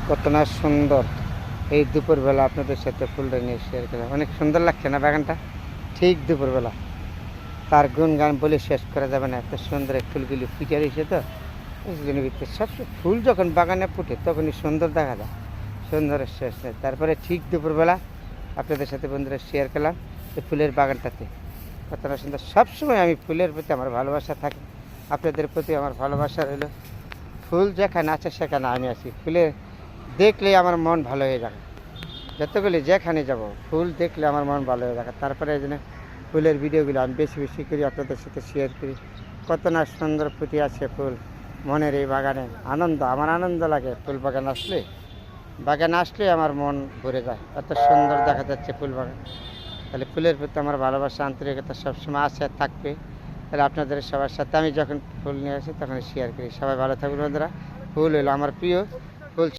কত না সুন্দর। এই দুপুরবেলা আপনাদের সাথে ফুলটা নিয়ে শেয়ার করলাম। অনেক সুন্দর লাগছে না বাগানটা? ঠিক দুপুরবেলা তার গুণগান বলে শেষ করা যাবে না। এত সুন্দর এই ফুলগুলি ফুটে রয়েছে তো এগুলির ভিতরে সব ফুল যখন বাগানে ফুটে তখনই সুন্দর দেখা যায়, সুন্দরের শেষ নেই। তারপরে ঠিক দুপুরবেলা আপনাদের সাথে বন্ধুরা শেয়ার করলাম এই ফুলের বাগানটাতে কতটা সুন্দর। সবসময় আমি ফুলের প্রতি আমার ভালোবাসা থাকে, আপনাদের প্রতি আমার ভালোবাসা রইল। ফুল যেখানে আছে সেখানে আমি আছি। ফুলে দেখলেই আমার মন ভালো হয়ে যায়। যতগুলি যেখানে যাব ফুল দেখলে আমার মন ভালো হয়ে থাকে। তারপরে এই জন্য ফুলের ভিডিওগুলো আমি বেশি বেশি করি, আপনাদের সাথে শেয়ার করি। কত না সুন্দর ফুটে আছে ফুল মনের এই বাগানে। আনন্দ, আমার আনন্দ লাগে ফুল বাগান আসলে। বাগানে আসলে আমার মন ভরে যায়, এত সুন্দর দেখা যাচ্ছে ফুল বাগান। তাহলে ফুলের প্রতি আমার ভালোবাসা আন্তরিকতা সবসময় আছে আর থাকবে। তাহলে আপনাদের সবার সাথে আমি যখন ফুল নিয়ে আসি তখন শেয়ার করি। সবাই ভালো থাকবেন বন্ধুরা। ফুল হলো আমার প্রিয়,